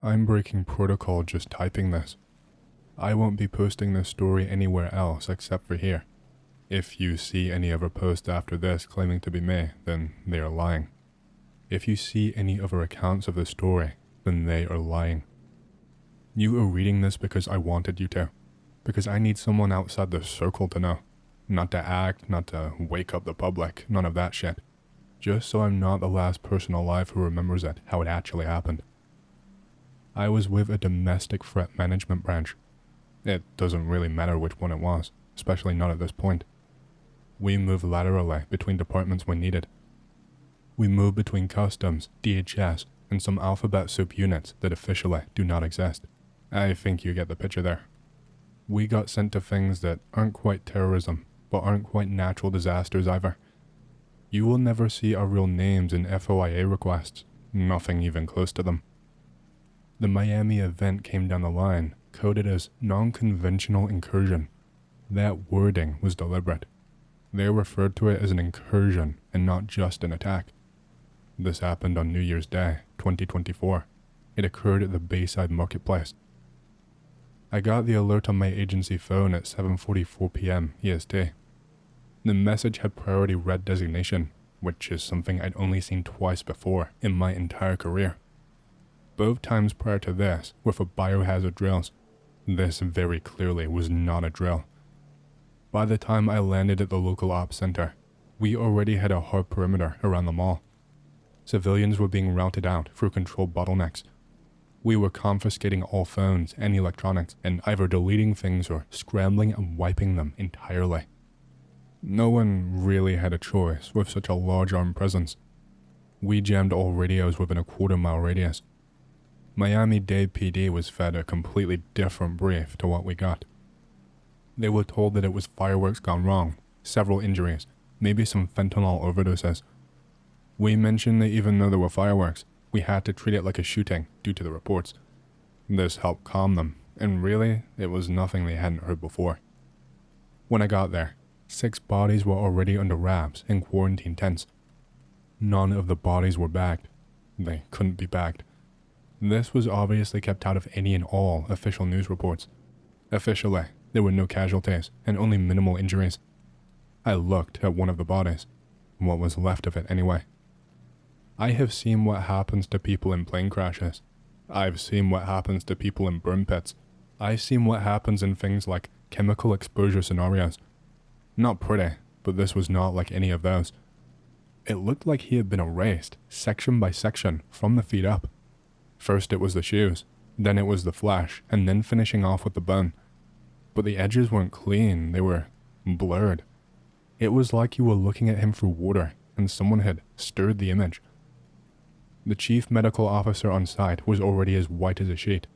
I'm breaking protocol just typing this. I won't be posting this story anywhere else except for here. If you see any other posts after this claiming to be me, then they are lying. If you see any other accounts of the story, then they are lying. You are reading this because I wanted you to. Because I need someone outside the circle to know. Not to act, not to wake up the public, none of that shit. Just so I'm not the last person alive who remembers it, how it actually happened. I was with a domestic threat management branch. It doesn't really matter which one it was, especially not at this point. We move laterally between departments when needed. We move between customs, DHS, and some alphabet soup units that officially do not exist. I think you get the picture there. We got sent to things that aren't quite terrorism, but aren't quite natural disasters either. You will never see our real names in FOIA requests, nothing even close to them. The Miami event came down the line, coded as non-conventional incursion. That wording was deliberate. They referred to it as an incursion and not just an attack. This happened on New Year's Day, 2024. It occurred at the Bayside Marketplace. I got the alert on my agency phone at 7:44 p.m. EST. The message had priority red designation, which is something I'd only seen twice before in my entire career. Both times prior to this were for biohazard drills. This very clearly was not a drill. By the time I landed at the local ops center, we already had a hard perimeter around the mall. Civilians were being routed out through controlled bottlenecks. We were confiscating all phones and electronics and either deleting things or scrambling and wiping them entirely. No one really had a choice with such a large armed presence. We jammed all radios within a quarter-mile radius. Miami-Dade PD was fed a completely different brief to what we got. They were told that it was fireworks gone wrong, several injuries, maybe some fentanyl overdoses. We mentioned that even though there were fireworks, we had to treat it like a shooting due to the reports. This helped calm them, and really, it was nothing they hadn't heard before. When I got there, 6 bodies were already under wraps in quarantine tents. None of the bodies were bagged. They couldn't be bagged. This was obviously kept out of any and all official news reports. Officially, there were no casualties and only minimal injuries. I looked at one of the bodies, what was left of it anyway. I have seen what happens to people in plane crashes. I've seen what happens to people in burn pits. I've seen what happens in things like chemical exposure scenarios. Not pretty, but this was not like any of those. It looked like he had been erased, section by section, from the feet up. First it was the shoes, then it was the flesh, and then finishing off with the bone. But the edges weren't clean, they were blurred. It was like you were looking at him through water, and someone had stirred the image. The chief medical officer on site was already as white as a sheet.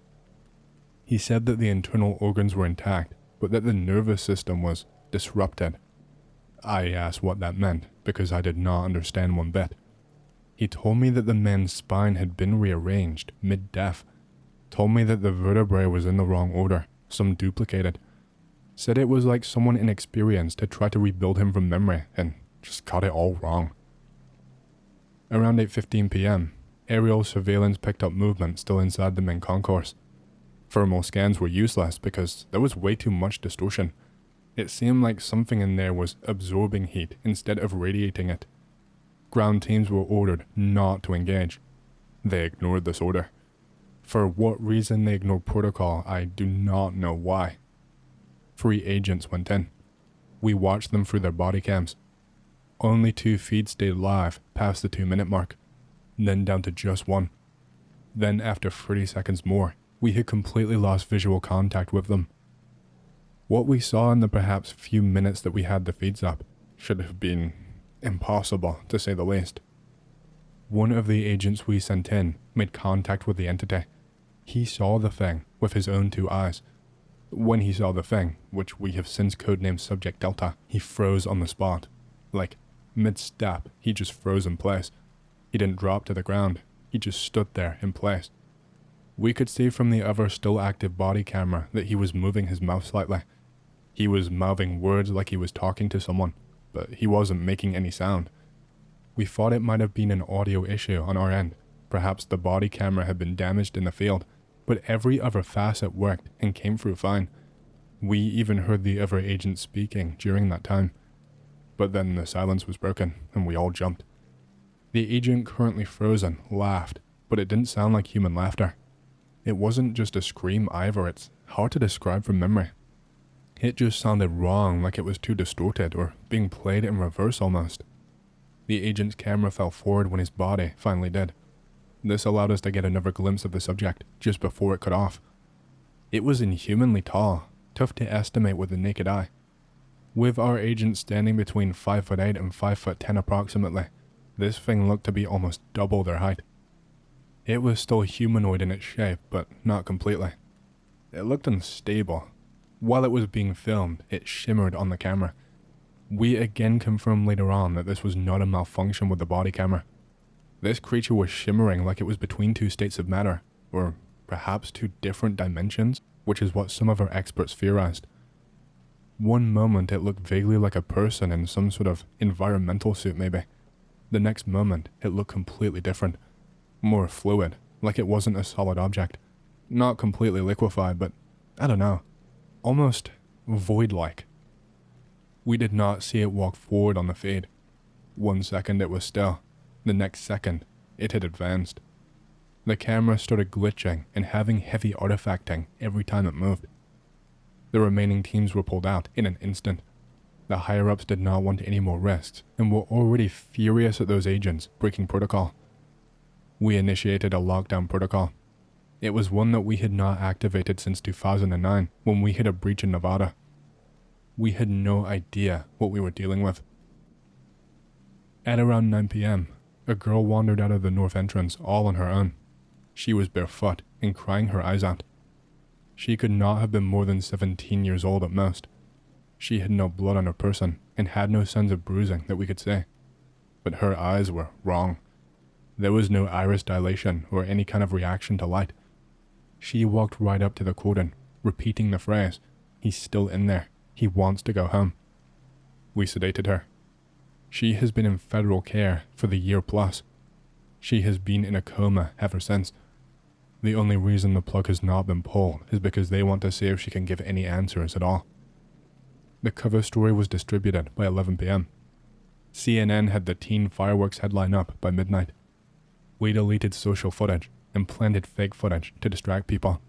He said that the internal organs were intact, but that the nervous system was disrupted. I asked what that meant, because I did not understand one bit. He told me that the man's spine had been rearranged mid-death, told me that the vertebrae was in the wrong order, some duplicated. Said it was like someone inexperienced had tried to rebuild him from memory and just got it all wrong. Around 8:15 p.m., aerial surveillance picked up movement still inside the main concourse. Thermal scans were useless because there was way too much distortion. It seemed like something in there was absorbing heat instead of radiating it. Ground teams were ordered not to engage. They ignored this order. For what reason they ignored protocol, I do not know why. 3 agents went in. We watched them through their body cams. Only 2 feeds stayed live past the 2-minute mark, then down to just 1. Then after 30 seconds more, we had completely lost visual contact with them. What we saw in the perhaps few minutes that we had the feeds up should have been impossible, to say the least. One of the agents we sent in made contact with the entity. He saw the thing with his own 2 eyes. When he saw the thing, which we have since codenamed Subject Delta, he froze on the spot. Like, mid-step, he just froze in place. He didn't drop to the ground, he just stood there in place. We could see from the other still active body camera that he was moving his mouth slightly. He was mouthing words like he was talking to someone, but he wasn't making any sound. We thought it might have been an audio issue on our end. Perhaps the body camera had been damaged in the field, but every other facet worked and came through fine. We even heard the other agents speaking during that time. But then the silence was broken, and we all jumped. The agent, currently frozen, laughed, but it didn't sound like human laughter. It wasn't just a scream either, it's hard to describe from memory. It just sounded wrong, like it was too distorted, or being played in reverse almost. The agent's camera fell forward when his body finally did. This allowed us to get another glimpse of the subject, just before it cut off. It was inhumanly tall, tough to estimate with the naked eye. With our agent standing between 5'8" and 5'10" approximately, this thing looked to be almost double their height. It was still humanoid in its shape, but not completely. It looked unstable. While it was being filmed, it shimmered on the camera. We again confirmed later on that this was not a malfunction with the body camera. This creature was shimmering like it was between two states of matter, or perhaps two different dimensions, which is what some of our experts theorized. One moment it looked vaguely like a person in some sort of environmental suit maybe. The next moment it looked completely different. More fluid, like it wasn't a solid object. Not completely liquefied, but I don't know. Almost void-like. We did not see it walk forward on the feed. 1 second it was still. The next second, it had advanced. The camera started glitching and having heavy artifacting every time it moved. The remaining teams were pulled out in an instant. The higher-ups did not want any more risks and were already furious at those agents breaking protocol. We initiated a lockdown protocol. It was one that we had not activated since 2009 when we hit a breach in Nevada. We had no idea what we were dealing with. At around 9 p.m., a girl wandered out of the north entrance all on her own. She was barefoot and crying her eyes out. She could not have been more than 17 years old at most. She had no blood on her person and had no signs of bruising that we could see. But her eyes were wrong. There was no iris dilation or any kind of reaction to light. She walked right up to the cordon, repeating the phrase, "He's still in there. He wants to go home." We sedated her. She has been in federal care for the year plus. She has been in a coma ever since. The only reason the plug has not been pulled is because they want to see if she can give any answers at all. The cover story was distributed by 11 p.m. CNN had the teen fireworks headline up by midnight. We deleted social footage and planted fake footage to distract people.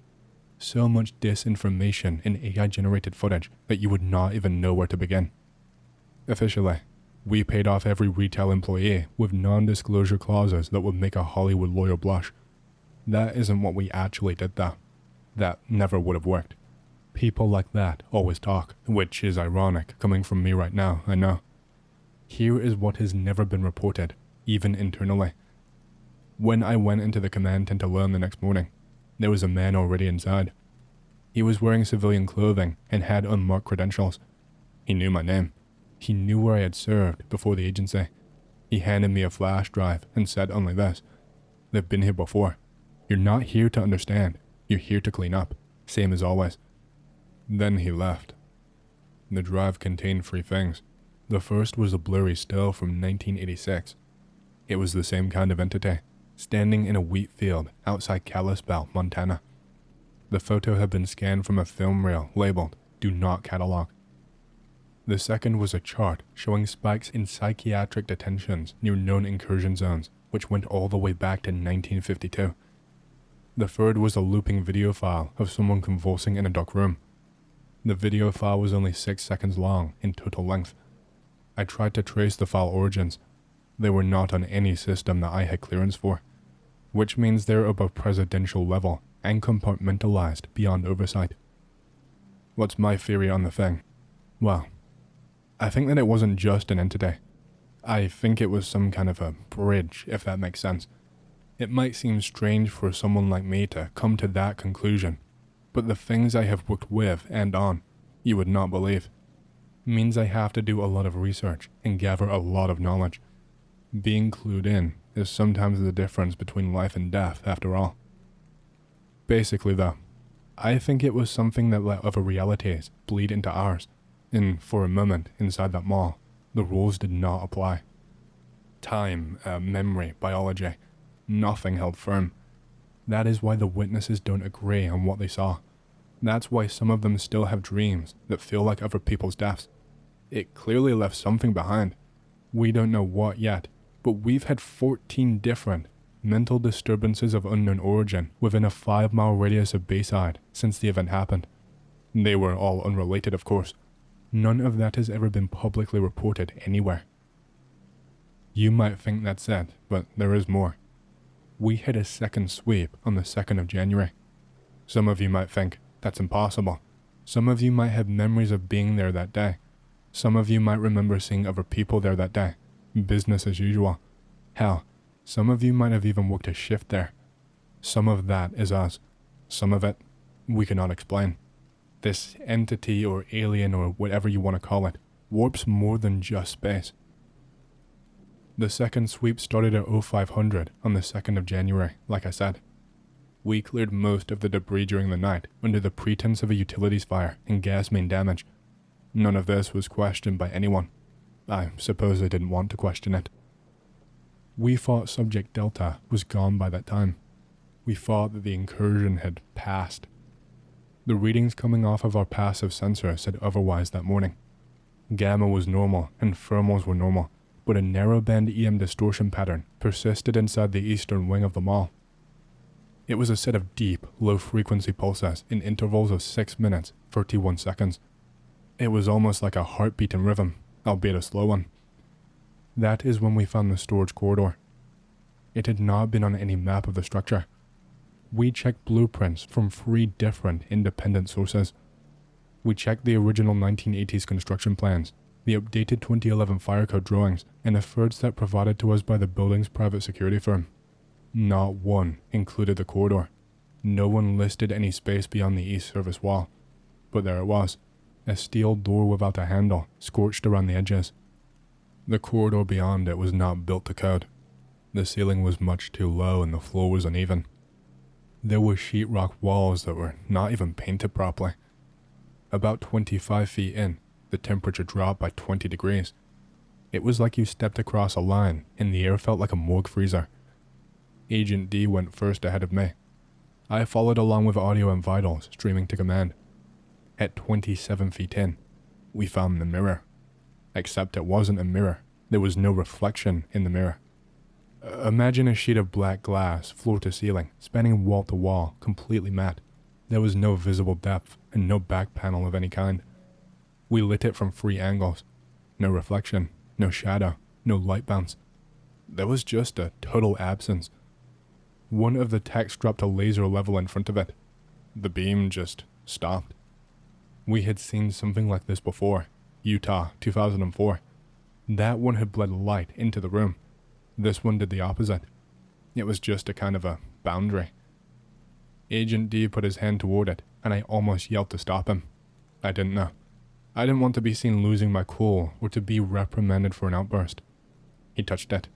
So much disinformation in AI-generated footage that you would not even know where to begin. Officially, we paid off every retail employee with non-disclosure clauses that would make a Hollywood lawyer blush. That isn't what we actually did though. That never would have worked. People like that always talk, which is ironic coming from me right now, I know. Here is what has never been reported, even internally. When I went into the command tent alone the next morning, there was a man already inside. He was wearing civilian clothing and had unmarked credentials. He knew my name. He knew where I had served before the agency. He handed me a flash drive and said only this: "They've been here before. You're not here to understand. You're here to clean up. Same as always." Then he left. The drive contained 3 things. The first was a blurry still from 1986. It was the same kind of entity, standing in a wheat field outside Kalispell, Montana. The photo had been scanned from a film reel labeled "Do Not Catalog." The second was a chart showing spikes in psychiatric detentions near known incursion zones, which went all the way back to 1952. The third was a looping video file of someone convulsing in a dark room. The video file was only 6 seconds long in total length. I tried to trace the file origins. They were not on any system that I had clearance for, which means they're above presidential level and compartmentalized beyond oversight. What's my theory on the thing? Well, I think that it wasn't just an entity. I think it was some kind of a bridge, if that makes sense. It might seem strange for someone like me to come to that conclusion, but the things I have worked with and on, you would not believe. Means I have to do a lot of research and gather a lot of knowledge. Being clued in is sometimes the difference between life and death, after all. Basically though, I think it was something that let other realities bleed into ours, and for a moment inside that mall, the rules did not apply. Time, memory, biology, nothing held firm. That is why the witnesses don't agree on what they saw. That's why some of them still have dreams that feel like other people's deaths. It clearly left something behind. We don't know what yet, but we've had 14 different mental disturbances of unknown origin within a 5-mile radius of Bayside since the event happened. They were all unrelated, of course. None of that has ever been publicly reported anywhere. You might think that's it, but there is more. We had a second sweep on the 2nd of January. Some of you might think that's impossible. Some of you might have memories of being there that day. Some of you might remember seeing other people there that day. Business as usual. Hell, some of you might have even worked a shift there. Some of that is us. Some of it, we cannot explain. This entity or alien or whatever you want to call it, warps more than just space. The second sweep started at 0500 on the 2nd of January, like I said. We cleared most of the debris during the night under the pretense of a utilities fire and gas main damage. None of this was questioned by anyone. I suppose they didn't want to question it. We thought Subject Delta was gone by that time. We thought that the incursion had passed. The readings coming off of our passive sensor said otherwise that morning. Gamma was normal and thermals were normal, but a narrowband EM distortion pattern persisted inside the eastern wing of the mall. It was a set of deep, low-frequency pulses in intervals of 6 minutes, 31 seconds. It was almost like a heartbeat in rhythm, albeit a slow one. That is when we found the storage corridor. It had not been on any map of the structure. We checked blueprints from 3 different independent sources. We checked the original 1980s construction plans, the updated 2011 fire code drawings, and a third set provided to us by the building's private security firm. Not one included the corridor. No one listed any space beyond the east service wall. But there it was, a steel door without a handle, scorched around the edges. The corridor beyond it was not built to code. The ceiling was much too low and the floor was uneven. There were sheetrock walls that were not even painted properly. About 25 feet in, the temperature dropped by 20 degrees. It was like you stepped across a line and the air felt like a morgue freezer. Agent D went first ahead of me. I followed along with audio and vitals streaming to command. At 27 feet in, we found the mirror. Except it wasn't a mirror. There was no reflection in the mirror. Imagine a sheet of black glass, floor to ceiling, spanning wall to wall, completely matte. There was no visible depth and no back panel of any kind. We lit it from 3 angles. No reflection, no shadow, no light bounce. There was just a total absence. One of the techs dropped a laser level in front of it. The beam just stopped. We had seen something like this before. Utah, 2004. That one had bled light into the room. This one did the opposite. It was just a kind of a boundary. Agent D put his hand toward it, and I almost yelled to stop him. I didn't know. I didn't want to be seen losing my cool or to be reprimanded for an outburst. He touched it.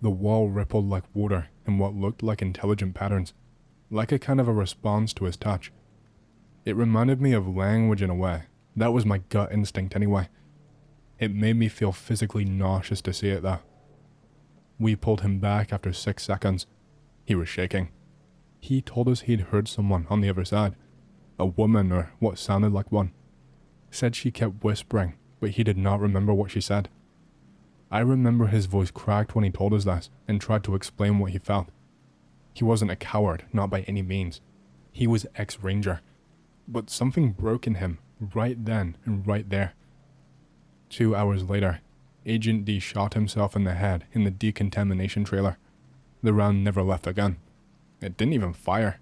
The wall rippled like water in what looked like intelligent patterns, like a kind of a response to his touch. It reminded me of language in a way. That was my gut instinct anyway. It made me feel physically nauseous to see it though. We pulled him back after 6 seconds. He was shaking. He told us he'd heard someone on the other side. A woman or what sounded like one. Said she kept whispering, but he did not remember what she said. I remember his voice cracked when he told us this and tried to explain what he felt. He wasn't a coward, not by any means. He was ex-ranger. But something broke in him right then and right there. 2 hours later, Agent D shot himself in the head in the decontamination trailer. The round never left the gun. It didn't even fire.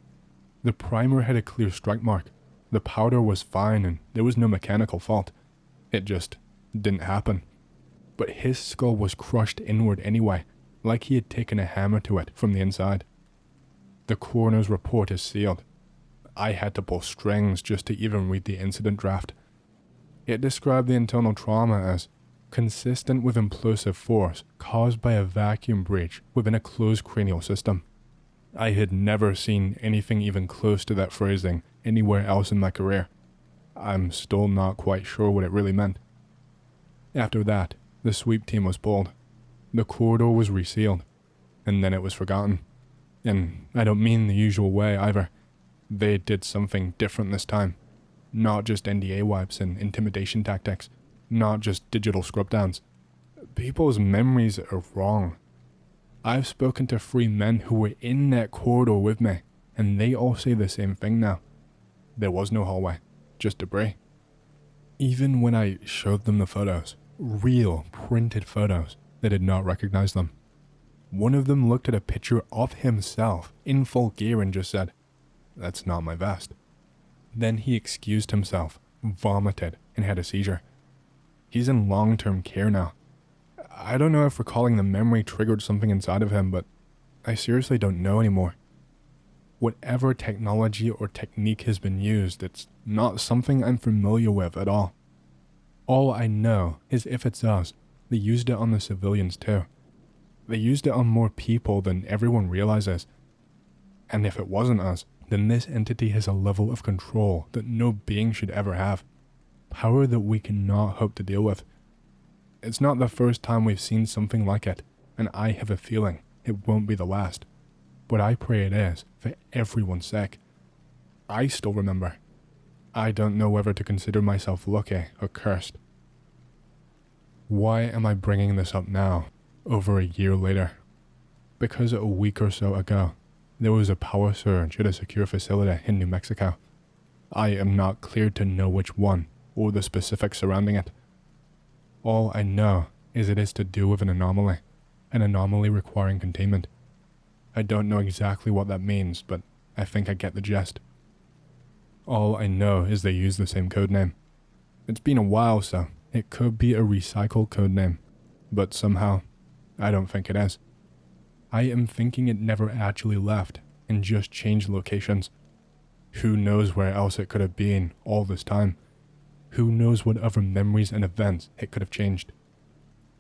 The primer had a clear strike mark. The powder was fine and there was no mechanical fault. It just didn't happen. But his skull was crushed inward anyway, like he had taken a hammer to it from the inside. The coroner's report is sealed. I had to pull strings just to even read the incident draft. It described the internal trauma as consistent with implosive force caused by a vacuum breach within a closed cranial system. I had never seen anything even close to that phrasing anywhere else in my career. I'm still not quite sure what it really meant. After that, the sweep team was pulled. The corridor was resealed, and then it was forgotten. And I don't mean the usual way either. They did something different this time. Not just NDA wipes and intimidation tactics. Not just digital scrub downs. People's memories are wrong. I've spoken to 3 men who were in that corridor with me, and they all say the same thing now. There was no hallway, just debris. Even when I showed them the photos, real printed photos, they did not recognize them. One of them looked at a picture of himself in full gear and just said, "That's not my vest." Then he excused himself, vomited, and had a seizure. He's in long-term care now. I don't know if recalling the memory triggered something inside of him, but I seriously don't know anymore. Whatever technology or technique has been used, it's not something I'm familiar with at all. All I know is if it's us, they used it on the civilians too. They used it on more people than everyone realizes. And if it wasn't us, then this entity has a level of control that no being should ever have. Power that we cannot hope to deal with. It's not the first time we've seen something like it, and I have a feeling it won't be the last. But I pray it is, for everyone's sake. I still remember. I don't know whether to consider myself lucky or cursed. Why am I bringing this up now, over a year later? Because a week or so ago, there was a power surge at a secure facility in New Mexico. I am not cleared to know which one, or the specifics surrounding it. All I know is it is to do with an anomaly requiring containment. I don't know exactly what that means, but I think I get the gist. All I know is they use the same codename. It's been a while, so it could be a recycled codename, but somehow, I don't think it is. I am thinking it never actually left and just changed locations. Who knows where else it could have been all this time? Who knows what other memories and events it could have changed?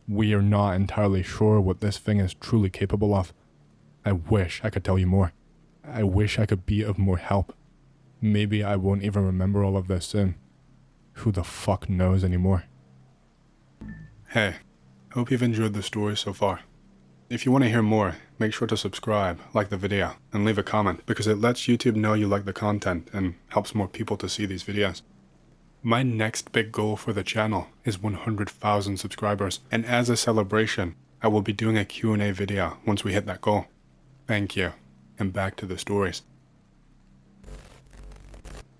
We are not entirely sure what this thing is truly capable of. I wish I could tell you more. I wish I could be of more help. Maybe I won't even remember all of this soon. Who the fuck knows anymore? Hey, hope you've enjoyed the story so far. If you want to hear more, make sure to subscribe, like the video, and leave a comment because it lets YouTube know you like the content and helps more people to see these videos. My next big goal for the channel is 100,000 subscribers, and as a celebration, I will be doing a Q&A video once we hit that goal. Thank you, and back to the stories.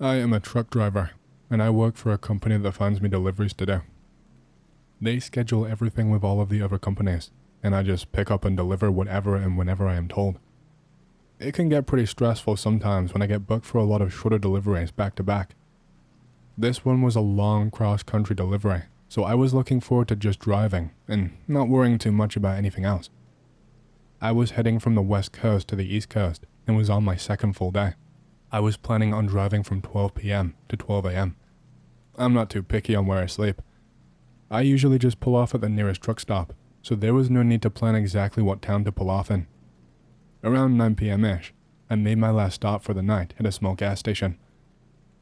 I am a truck driver, and I work for a company that finds me deliveries to do. They schedule everything with all of the other companies, and I just pick up and deliver whatever and whenever I am told. It can get pretty stressful sometimes when I get booked for a lot of shorter deliveries back to back. This one was a long cross-country delivery, so I was looking forward to just driving and not worrying too much about anything else. I was heading from the west coast to the east coast and was on my second full day. I was planning on driving from 12 p.m. to 12 a.m. I'm not too picky on where I sleep. I usually just pull off at the nearest truck stop, so there was no need to plan exactly what town to pull off in. Around 9 p.m.-ish, I made my last stop for the night at a small gas station.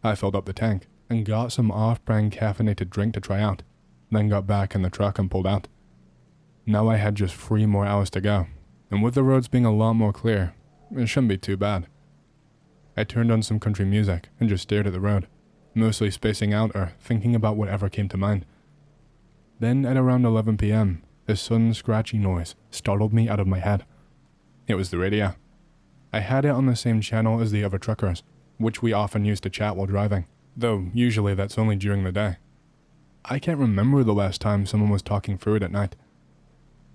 I filled up the tank and got some off-brand caffeinated drink to try out, then got back in the truck and pulled out. Now I had just 3 more hours to go, and with the roads being a lot more clear, it shouldn't be too bad. I turned on some country music and just stared at the road, mostly spacing out or thinking about whatever came to mind. Then at around 11 p.m., a sudden scratchy noise startled me out of my head. It was the radio. I had it on the same channel as the other truckers, which we often use to chat while driving, though usually that's only during the day. I can't remember the last time someone was talking through it at night.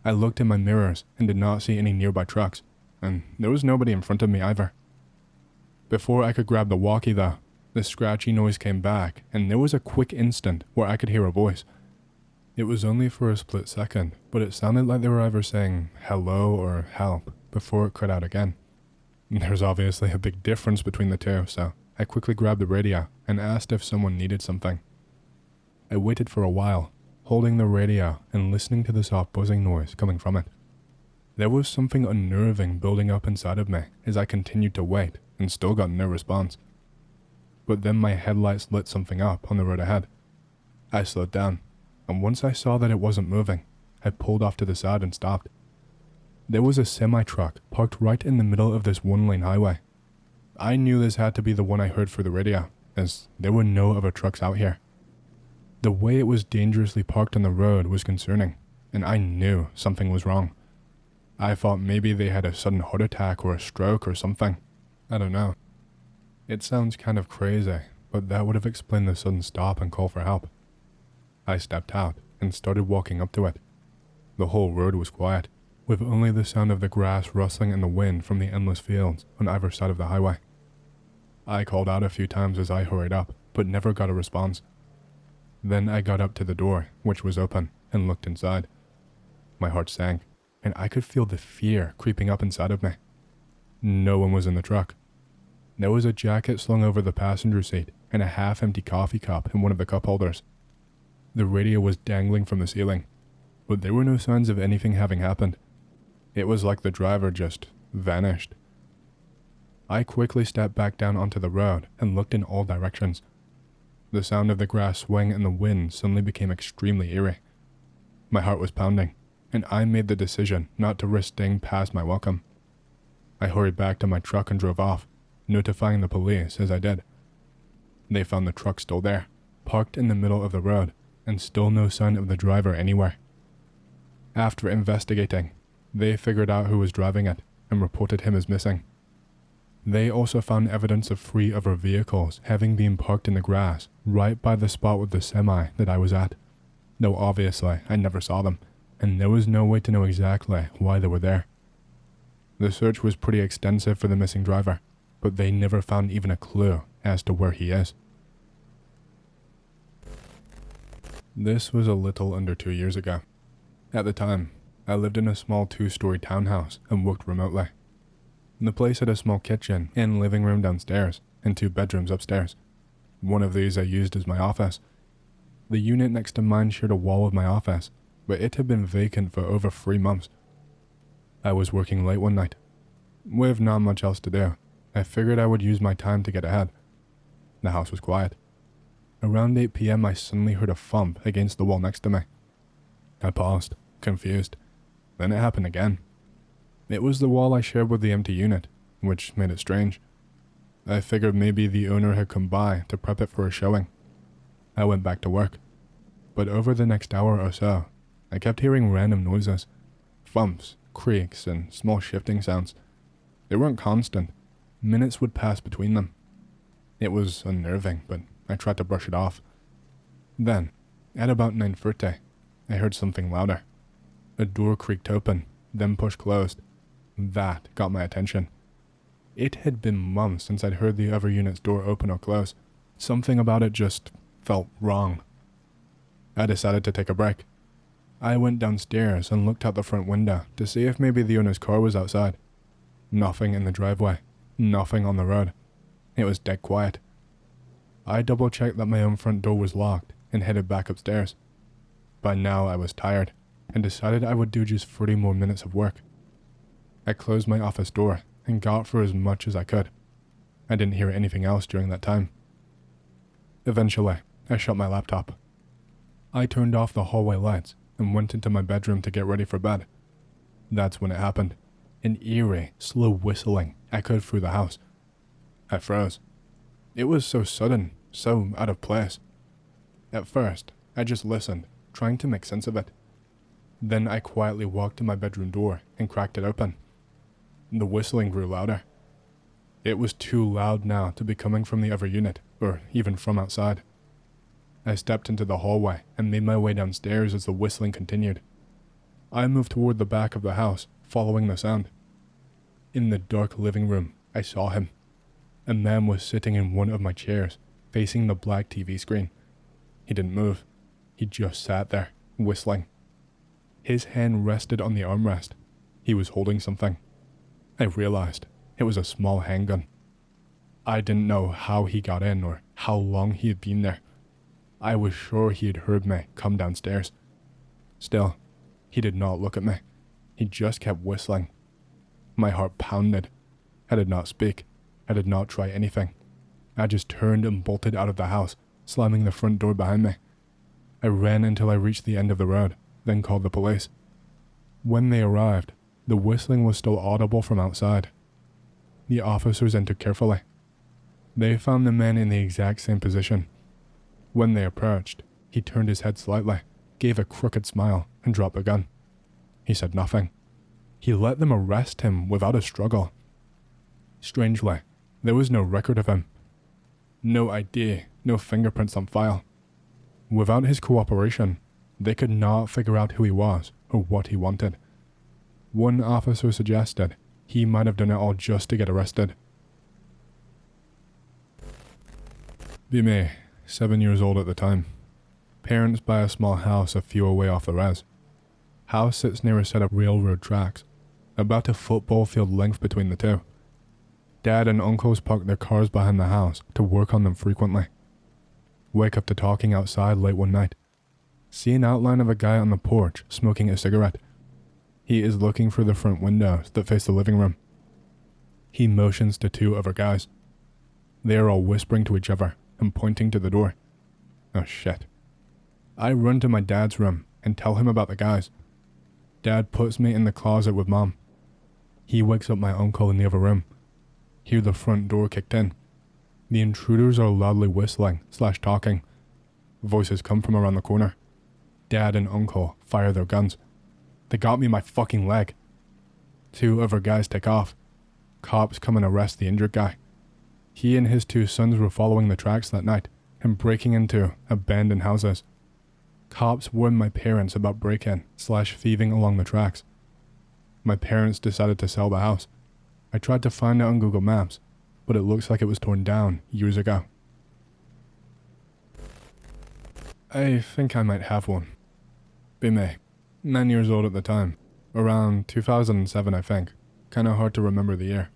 I looked in my mirrors and did not see any nearby trucks, and there was nobody in front of me either. Before I could grab the walkie though, the scratchy noise came back, and there was a quick instant where I could hear a voice. It was only for a split second, but it sounded like they were either saying hello or help before it cut out again. There's obviously a big difference between the two, so I quickly grabbed the radio and asked if someone needed something. I waited for a while, holding the radio and listening to the soft buzzing noise coming from it. There was something unnerving building up inside of me as I continued to wait and still got no response. But then my headlights lit something up on the road ahead. I slowed down, and once I saw that it wasn't moving, I pulled off to the side and stopped. There was a semi-truck parked right in the middle of this one-lane highway. I knew this had to be the one I heard through the radio, as there were no other trucks out here. The way it was dangerously parked on the road was concerning, and I knew something was wrong. I thought maybe they had a sudden heart attack or a stroke or something. I don't know. It sounds kind of crazy, but that would have explained the sudden stop and call for help. I stepped out and started walking up to it. The whole road was quiet, with only the sound of the grass rustling in the wind from the endless fields on either side of the highway. I called out a few times as I hurried up, but never got a response. Then I got up to the door, which was open, and looked inside. My heart sank, and I could feel the fear creeping up inside of me. No one was in the truck. There was a jacket slung over the passenger seat and a half-empty coffee cup in one of the cup holders. The radio was dangling from the ceiling, but there were no signs of anything having happened. It was like the driver just vanished. I quickly stepped back down onto the road and looked in all directions. The sound of the grass swaying in the wind suddenly became extremely eerie. My heart was pounding, and I made the decision not to risk staying past my welcome. I hurried back to my truck and drove off, notifying the police as I did. They found the truck still there, parked in the middle of the road, and still no sign of the driver anywhere. After investigating, they figured out who was driving it and reported him as missing. They also found evidence of 3 other vehicles having been parked in the grass right by the spot with the semi that I was at, though obviously I never saw them, and there was no way to know exactly why they were there. The search was pretty extensive for the missing driver, but they never found even a clue as to where he is. This was a little under 2 years ago. At the time, I lived in a small 2-story townhouse and worked remotely. The place had a small kitchen and living room downstairs and 2 bedrooms upstairs. One of these I used as my office. The unit next to mine shared a wall with my office, but it had been vacant for over 3 months. I was working late one night. With not much else to do, I figured I would use my time to get ahead. The house was quiet. Around 8 p.m. I suddenly heard a thump against the wall next to me. I paused, confused. Then it happened again. It was the wall I shared with the empty unit, which made it strange. I figured maybe the owner had come by to prep it for a showing. I went back to work. But over the next hour or so, I kept hearing random noises. Thumps, creaks, and small shifting sounds. They weren't constant. Minutes would pass between them. It was unnerving, but I tried to brush it off. Then, at about 9:30, I heard something louder. A door creaked open, then pushed closed. That got my attention. It had been months since I'd heard the other unit's door open or close. Something about it just felt wrong. I decided to take a break. I went downstairs and looked out the front window to see if maybe the owner's car was outside. Nothing in the driveway. Nothing on the road. It was dead quiet. I double-checked that my own front door was locked and headed back upstairs. By now I was tired and decided I would do just 30 more minutes of work. I closed my office door and got through as much as I could. I didn't hear anything else during that time. Eventually, I shut my laptop. I turned off the hallway lights and went into my bedroom to get ready for bed. That's when it happened. An eerie, slow whistling echoed through the house. I froze. It was so sudden, so out of place. At first, I just listened, trying to make sense of it. Then I quietly walked to my bedroom door and cracked it open. The whistling grew louder. It was too loud now to be coming from the other unit, or even from outside. I stepped into the hallway and made my way downstairs as the whistling continued. I moved toward the back of the house, following the sound. In the dark living room, I saw him. A man was sitting in one of my chairs, facing the black TV screen. He didn't move. He just sat there, whistling. His hand rested on the armrest. He was holding something. I realized it was a small handgun. I didn't know how he got in or how long he had been there. I was sure he had heard me come downstairs. Still, he did not look at me. He just kept whistling. My heart pounded. I did not speak. I did not try anything. I just turned and bolted out of the house, slamming the front door behind me. I ran until I reached the end of the road, then called the police. When they arrived, The whistling was still audible from outside. The officers entered carefully. They found the man in the exact same position. When they approached, he turned his head slightly, gave a crooked smile, and dropped the gun. He said nothing. He let them arrest him without a struggle. Strangely, there was no record of him. No ID, no fingerprints on file. Without his cooperation, they could not figure out who he was or what he wanted. One officer suggested he might have done it all just to get arrested. Be me, 7 years old at the time. Parents buy a small house a few away off the res. House sits near a set of railroad tracks, about a football field length between the two. Dad and uncles park their cars behind the house to work on them frequently. Wake up to talking outside late one night. See an outline of a guy on the porch smoking a cigarette. He is looking through the front windows that face the living room. He motions to two other guys. They are all whispering to each other and pointing to the door. Oh shit. I run to my dad's room and tell him about the guys. Dad puts me in the closet with Mom. He wakes up my uncle in the other room. Hear the front door kicked in. The intruders are loudly whistling / talking. Voices come from around the corner. Dad and uncle fire their guns. They got me in my fucking leg. Two other guys take off. Cops come and arrest the injured guy. He and his two sons were following the tracks that night and breaking into abandoned houses. Cops warned my parents about break-in / thieving along the tracks. My parents decided to sell the house. I tried to find it on Google Maps, but it looks like it was torn down years ago. I think I might have one. Be me, 9 years old at the time. Around 2007 I think. Kinda hard to remember the year.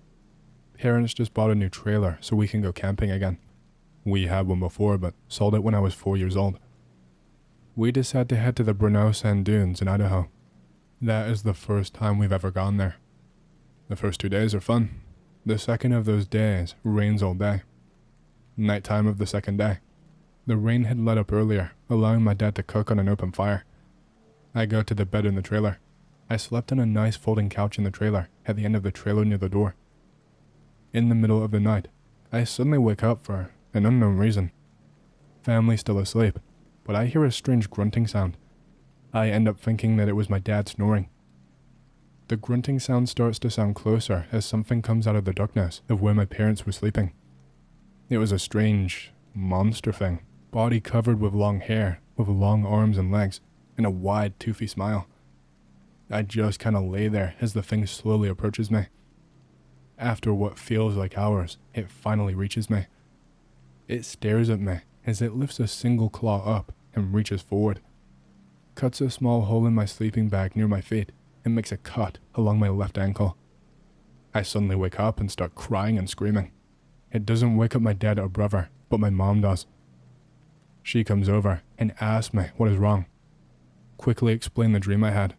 Parents just bought a new trailer so we can go camping again. We had one before but sold it when I was 4 years old. We decided to head to the Brno Sand Dunes in Idaho. That is the first time we've ever gone there. The first 2 days are fun. The second of those days rains all day. Nighttime of the second day. The rain had let up earlier, allowing my dad to cook on an open fire. I go to the bed in the trailer. I slept on a nice folding couch in the trailer, at the end of the trailer near the door. In the middle of the night, I suddenly wake up for an unknown reason. Family's still asleep, but I hear a strange grunting sound. I end up thinking that it was my dad snoring. The grunting sound starts to sound closer as something comes out of the darkness of where my parents were sleeping. It was a strange monster thing, body covered with long hair, with long arms and legs, and a wide, toothy smile. I just kinda lay there as the thing slowly approaches me. After what feels like hours, it finally reaches me. It stares at me as it lifts a single claw up and reaches forward. Cuts a small hole in my sleeping bag near my feet and makes a cut along my left ankle. I suddenly wake up and start crying and screaming. It doesn't wake up my dad or brother, but my mom does. She comes over and asks me what is wrong. Quickly explain the dream I had.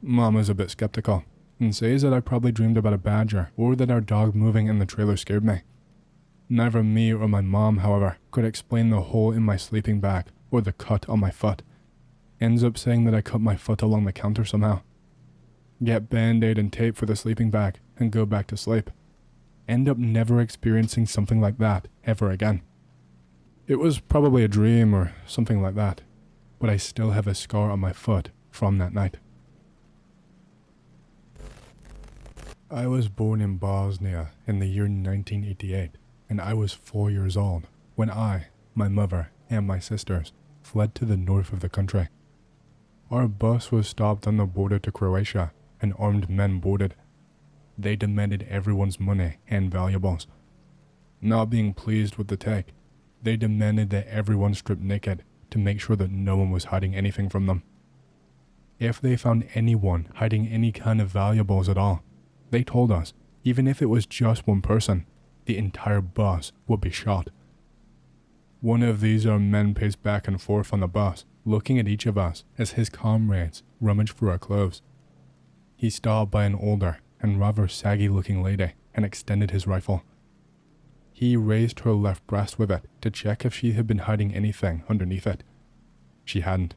Mom is a bit skeptical and says that I probably dreamed about a badger or that our dog moving in the trailer scared me. Neither me or my mom, however, could explain the hole in my sleeping bag or the cut on my foot. Ends up saying that I cut my foot along the counter somehow. Get band-aid and tape for the sleeping bag and go back to sleep. End up never experiencing something like that ever again. It was probably a dream or something like that, but I still have a scar on my foot from that night. I was born in Bosnia in the year 1988, and I was 4 years old when I, my mother, and my sisters fled to the north of the country. Our bus was stopped on the border to Croatia, and armed men boarded. They demanded everyone's money and valuables. Not being pleased with the take, they demanded that everyone strip naked to make sure that no one was hiding anything from them. If they found anyone hiding any kind of valuables at all, they told us, even if it was just one person, the entire bus would be shot. One of these armed men paced back and forth on the bus, looking at each of us as his comrades rummaged through our clothes. He stopped by an older and rather saggy-looking lady and extended his rifle. He raised her left breast with it to check if she had been hiding anything underneath it. She hadn't.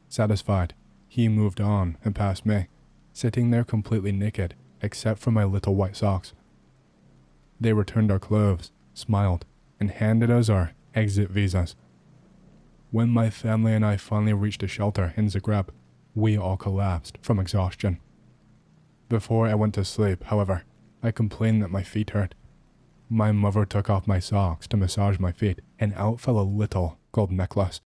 Satisfied, he moved on and passed me, sitting there completely naked except for my little white socks. They returned our clothes, smiled, and handed us our exit visas. When my family and I finally reached a shelter in Zagreb, we all collapsed from exhaustion. Before I went to sleep, however, I complained that my feet hurt. My mother took off my socks to massage my feet, and out fell a little gold necklace.